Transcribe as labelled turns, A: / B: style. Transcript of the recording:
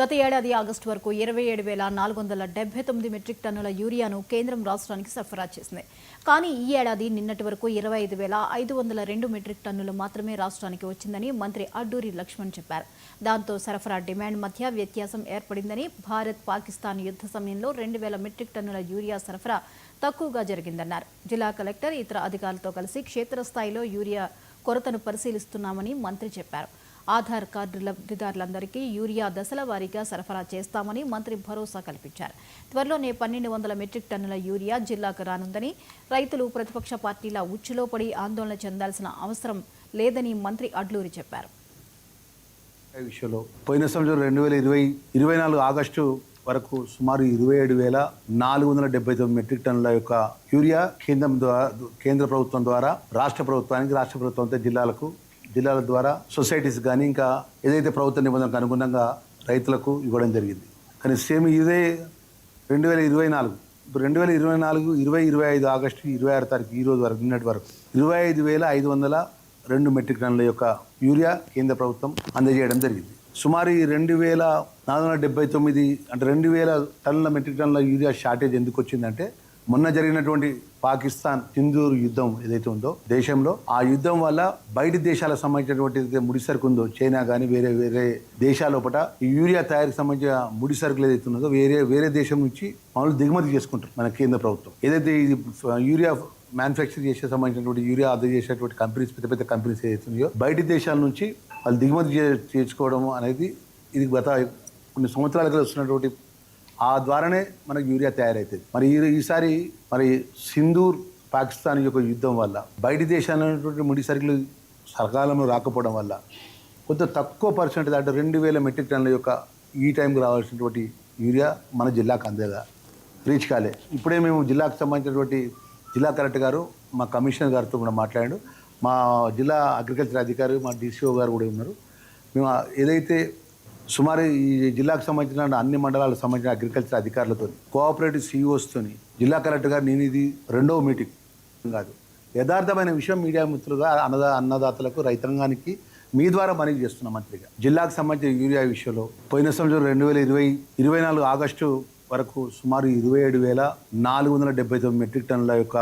A: గత ఏడాది ఆగస్టు వరకు 27,479 మెట్రిక్ టన్నుల యూరియాను కేంద్రం రాష్ట్రానికి సరఫరా చేసింది. కానీ ఈ ఏడాది నిన్నటి వరకు 25,502 మెట్రిక్ టన్నులు మాత్రమే రాష్ట్రానికి వచ్చిందని మంత్రి అడ్డూరి లక్ష్మణ్ చెప్పారు. దాంతో సరఫరా డిమాండ్ మధ్య వ్యత్యాసం ఏర్పడిందని, భారత్ పాకిస్తాన్ యుద్ధ సమయంలో 2,000 మెట్రిక్ టన్నుల యూరియా సరఫరా తక్కువగా జరిగిందన్నారు. జిల్లా కలెక్టర్ ఇతర అధికారులతో కలిసి క్షేత్రస్థాయిలో యూరియా కొరతను పరిశీలిస్తున్నామని మంత్రి చెప్పారు. ఆధార్ కార్డు లబ్ధిదారులందరికీ యూరియా దశల వారీగా సరఫరా చేస్తామని మంత్రి భరోసా కల్పించారు. త్వరలోనే 1,200 మెట్రిక్ టన్నుల యూరియా జిల్లాకు రానుందని, రైతులు ప్రతిపక్ష పార్టీల ఉచ్చులో పడి ఆందోళన చెందాల్సిన అవసరం లేదని మంత్రి అడ్లూరి చెప్పారు.
B: విషయంలో పోయిన సంవత్సరం 2024 ఆగస్టు వరకు సుమారు 27,479 మెట్రిక్ టన్నుల యొక్క యూరియా కేంద్ర ప్రభుత్వం ద్వారా రాష్ట్ర ప్రభుత్వానికి, రాష్ట్ర ప్రభుత్వంతో జిల్లాల ద్వారా సొసైటీస్ కానీ ఇంకా ఏదైతే ప్రభుత్వ నిబంధనలకు అనుగుణంగా రైతులకు ఇవ్వడం జరిగింది. కానీ సేమ్ ఇదే 2024 ఇప్పుడు 2024 ఆగస్టు 26 తారీఖు ఈ రోజు వరకు, నిన్నటి వరకు 25,502 మెట్రిక్ టన్నుల యొక్క యూరియా కేంద్ర ప్రభుత్వం అందజేయడం జరిగింది. సుమారు 2,479 అంటే 2,000 టన్నుల మెట్రిక్ టన్నుల యూరియా షార్టేజ్ ఎందుకు వచ్చిందంటే, మొన్న జరిగినటువంటి పాకిస్తాన్ సింధూర్ యుద్ధం ఏదైతే ఉందో దేశంలో, ఆ యుద్ధం వల్ల బయటి దేశాలకు సంబంధించినటువంటి ముడి సరుకు ఉందో, చైనా కానీ వేరే దేశాల లోపల ఈ యూరియా తయారీకి సంబంధించిన ముడి సరుకులు ఏదైతే ఉన్నదో వేరే దేశం నుంచి మామూలు దిగుమతి చేసుకుంటారు మన కేంద్ర ప్రభుత్వం. ఏదైతే ఇది యూరియా మ్యానుఫ్యాక్చర్ చేసే సంబంధించినటువంటి యూరియా అర్థం చేసేటువంటి కంపెనీస్, పెద్ద కంపెనీస్ ఏదైతే ఉన్నాయో బయటి దేశాల నుంచి వాళ్ళు దిగుమతి చేసుకోవడం అనేది ఇది గత కొన్ని సంవత్సరాలుగా వస్తున్నటువంటి ఆ ద్వారానే మనకు యూరియా తయారవుతుంది. మరి ఈసారి సింధూర్ పాకిస్తాన్ యొక్క యుద్ధం వల్ల బయటి దేశాలైనటువంటి ముడి సరుకులు సకాలంలో రాకపోవడం వల్ల కొంత తక్కువ పర్సెంట్ అంటే 2,000 మెట్రిక్ టన్నుల యొక్క ఈ టైంకి రావాల్సినటువంటి యూరియా మన జిల్లాకు అందేగా రీచ్ కాలే. ఇప్పుడే మేము జిల్లాకు సంబంధించినటువంటి జిల్లా కలెక్టర్ గారు మా కమిషనర్ గారితో కూడా మాట్లాడాడు. మా జిల్లా అగ్రికల్చర్ అధికారి, మా DCO గారు కూడా ఉన్నారు. మేము ఏదైతే సుమారు ఈ జిల్లాకు సంబంధించిన అన్ని మండలాలకు సంబంధించిన అగ్రికల్చర్ అధికారులతో, కోఆపరేటివ్ CEOస్తో జిల్లా కలెక్టర్ గారు నేను ఇది 2వ మీటింగ్ కాదు, యథార్థమైన విషయం మీడియా మిత్రులుగా అన్నదాతలకు, రైతాంగానికి మీ ద్వారా మనవి చేస్తున్నాం. మంత్రిగా జిల్లాకు సంబంధించిన యూరియా విషయంలో పోయిన సంవత్సరం 2024 ఆగస్టు వరకు సుమారు 27,479 మెట్రిక్ టన్నుల యొక్క